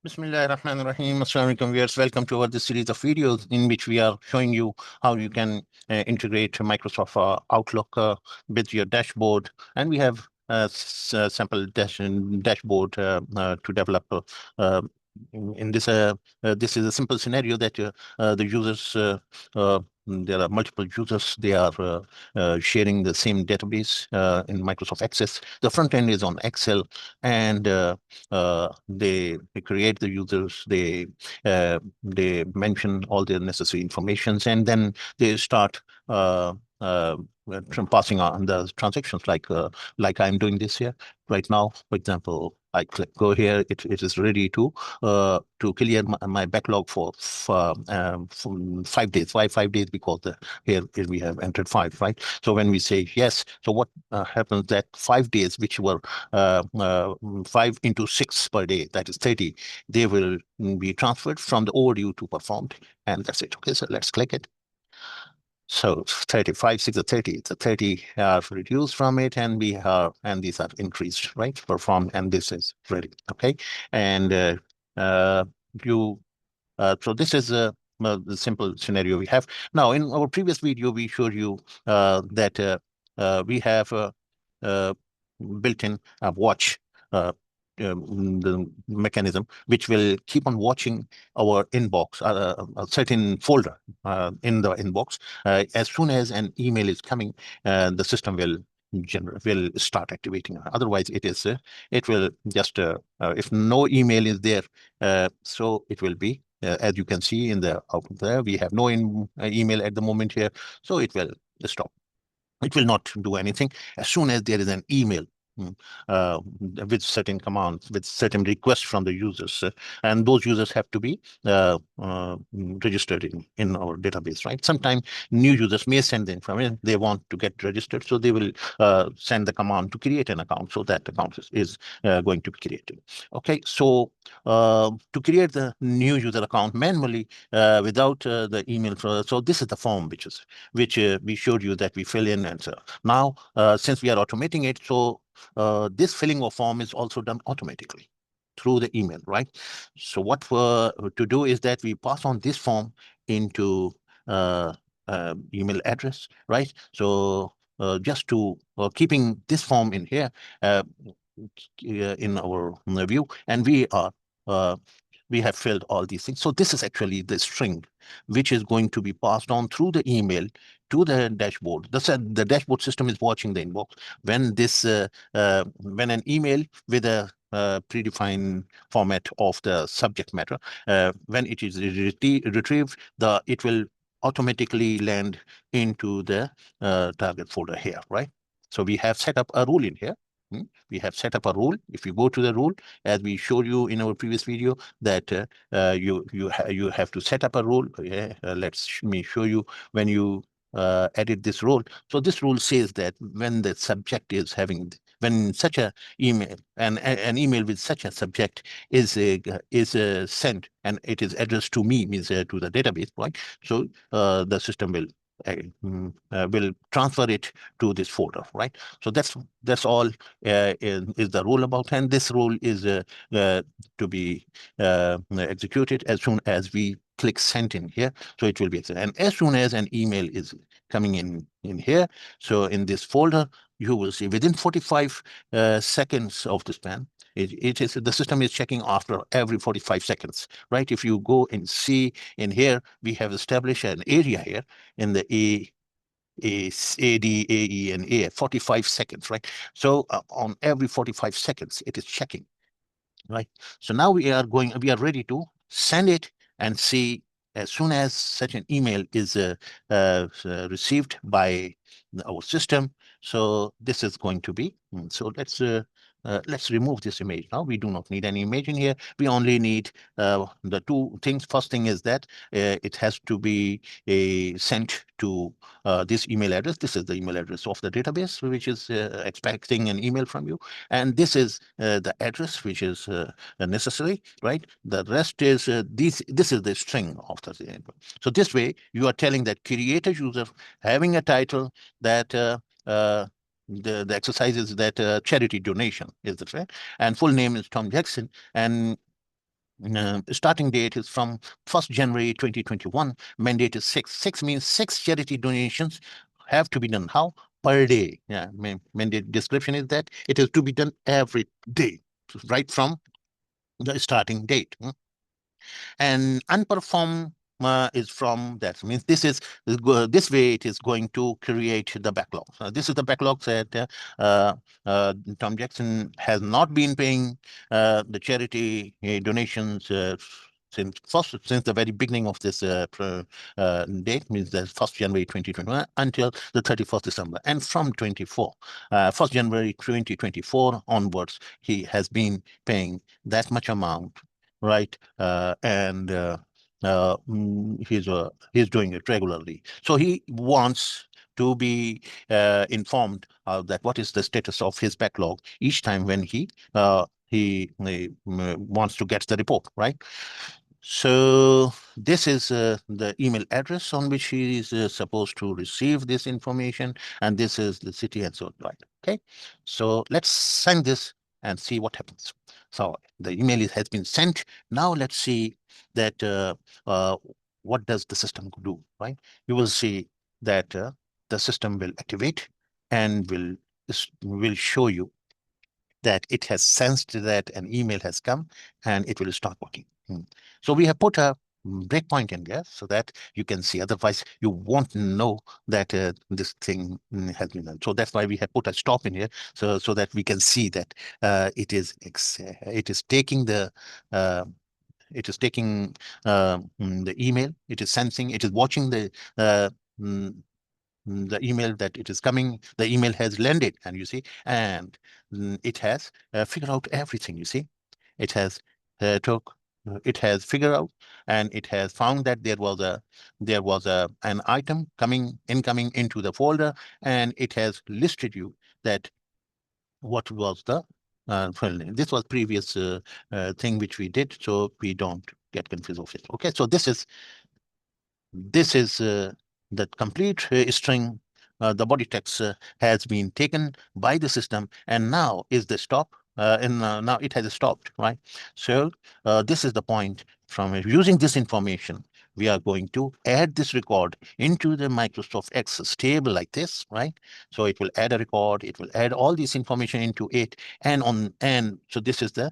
Bismillahirrahmanirrahim. Assalamu alaikum viewers. Welcome to this series of videos in which we are showing you how you can integrate Microsoft Outlook with your dashboard. And we have a sample dashboard to develop. Uh, in this, this is a simple scenario that the users, there are multiple users, they are sharing the same database in Microsoft Access. The front end is on Excel, and they create the users, they mention all the necessary informations, and then they start passing on the transactions like I'm doing this here right now. For example, I click go here, it is ready to clear my backlog for 5 days. Why 5 days? Because here we have entered 5, right? So when we say yes, so what happens that 5 days, which were 5 into 6 per day, that is 30, they will be transferred from the overdue to performed, and that's it. Okay, so let's click it. So 35, 6 are 30. The 30 are reduced from it, and these are increased, right? Performed, and this is ready. Okay, and you so this is the simple scenario we have. Now, in our previous video, we showed you that we have uh, built-in watch, the mechanism, which will keep on watching our inbox, a certain folder in the inbox. As soon as an email is coming, the system will start activating. Otherwise, it will just if no email is there, so it will be as you can see in the out there, we have no email at the moment here, so it will stop. It will not do anything. As soon as there is an email mm, with certain commands, with certain requests from the users, and those users have to be registered in our database, right? Sometimes new users may send the information, they want to get registered, so they will send the command to create an account, so that account is going to be created. Okay, so to create the new user account manually without the email, so this is the form which we showed you that we fill in. And so now, since we are automating it, so this filling of form is also done automatically through the email, right? So what to do is that we pass on this form into email address, right? So just to keeping this form in here in our view, and we have filled all these things. So this is actually the string which is going to be passed on through the email to the dashboard. The dashboard system is watching the inbox when when an email with a predefined format of the subject matter, when it is retrieved, it will automatically land into the target folder here, right? So we have set up a rule in here. We have set up a rule. If you go to the rule, as we showed you in our previous video, that you have to set up a rule. Yeah, me show you when you edit this rule. So this rule says that when the subject is when such a email an email with such a subject is sent, and it is addressed to me, means to the database, right? So the system will transfer it to this folder, right? So that's all is the rule about, and this rule is to be executed as soon as we click send in here. So it will be executed, and as soon as an email is coming in here, so in this folder, you will see within 45 seconds of the span, it is the system is checking after every 45 seconds, right? If you go and see in here, we have established an area here in the AD, AE, and A, 45 seconds, right? So on every 45 seconds, it is checking, right? So now we are ready to send it and see as soon as such an email is received by our system. So this is going to be, so let's remove this image now. We do not need any image in here. We only need the two things. First thing is that it has to be sent to this email address. This is the email address of the database, which is expecting an email from you. And this is the address, which is necessary, right? The rest is this is the string of the input. So this way, you are telling that create a user having a title that the exercise is that charity donation is the right, and full name is Tom Jackson, and starting date is from 1st January 2021. Mandate is 6. 6 means 6 charity donations have to be done. How? Per day. Yeah, mandate description is that it is to be done every day, right from the starting date. And unperformed is from that means this way it is going to create the backlog. This is the backlog that uh, Tom Jackson has not been paying the charity donations since the very beginning of this date, means the 1st January 2021 until the 31st December. And from 1st January 2024 onwards, he has been paying that much amount, right? He's doing it regularly. So he wants to be informed that what is the status of his backlog each time when he wants to get the report, right? So this is the email address on which he is supposed to receive this information, and this is the city and so on, right? Okay, so let's send this and see what happens. So the email has been sent. Now let's see that uh, what does the system do, right? You will see that the system will activate and will show you that it has sensed that an email has come and it will start working. So we have put a breakpoint in there so that you can see. Otherwise, you won't know that this thing has been done. So that's why we have put a stop in here, so that we can see that it is taking the uh, the email. It is sensing. It is watching uh, mm, the email that it is coming. The email has landed, and you see, and it has figured out everything. You see, it has took it has figured out, and it has found that there was a an item incoming into the folder, and it has listed you that what was the file name. This was previous thing which we did, so we don't get confused of it. Okay, so this is the complete string. The body text has been taken by the system, and now is the stop. And now it has stopped, right? So this is the point. From using this information, we are going to add this record into the Microsoft Access table like this, right? So it will add a record. It will add all this information into it, and so this is the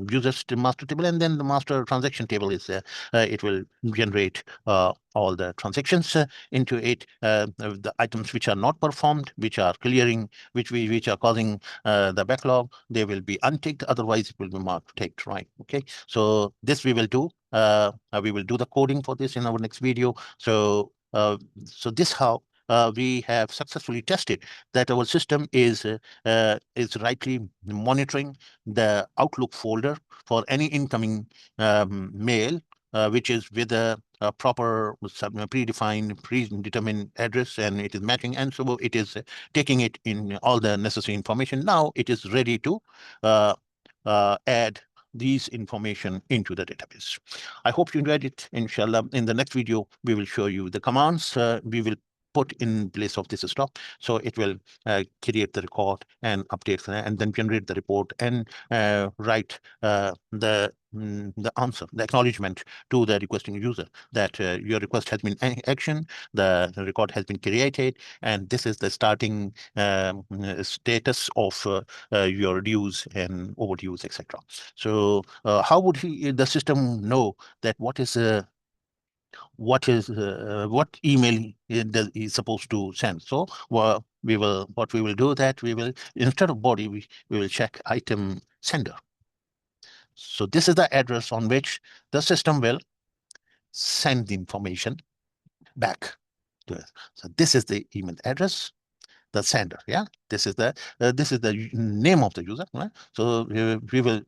user master table, and then the master transaction table is there. It will generate all the transactions into it, the items which are not performed, which are clearing, which are causing the backlog, they will be unticked. Otherwise, it will be marked ticked, right? Okay. So this we will do. We will do the coding for this in our next video. So this how we have successfully tested that our system is rightly monitoring the Outlook folder for any incoming mail which is with a proper predetermined address, and it is matching, and so it is taking it in all the necessary information. Now it is ready to uh, add these information into the database. I hope you enjoyed it. Inshallah, in the next video, we will show you the commands we will put in place of this stop. So it will create the record and update and then generate the report and write the answer, the acknowledgement to the requesting user that your request has been action, the record has been created, and this is the starting status of your dues and overdues, etc. So how would the system know that what email is supposed to send? So what we will do that we will, instead of body, we will check item sender. So this is the address on which the system will send the information back to us. So this is the email address, the sender. Yeah, this is the name of the user, right? So we will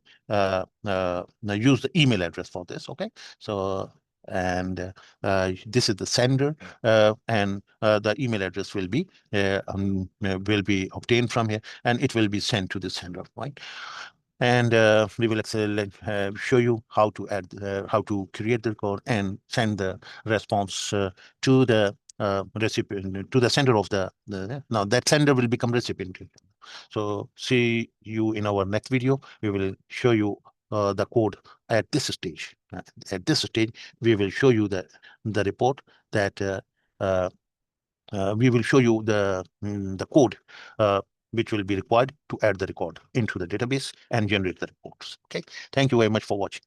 use the email address for this. Okay, so and this is the sender, and the email address will be obtained from here, and it will be sent to the sender, right? And we will show you how to create the record and send the response to the recipient, to the sender of the now that sender will become recipient. So see you in our next video. We will show you the code at this stage. At this stage, we will show you the report that we will show you the code which will be required to add the record into the database and generate the reports. Okay. Thank you very much for watching.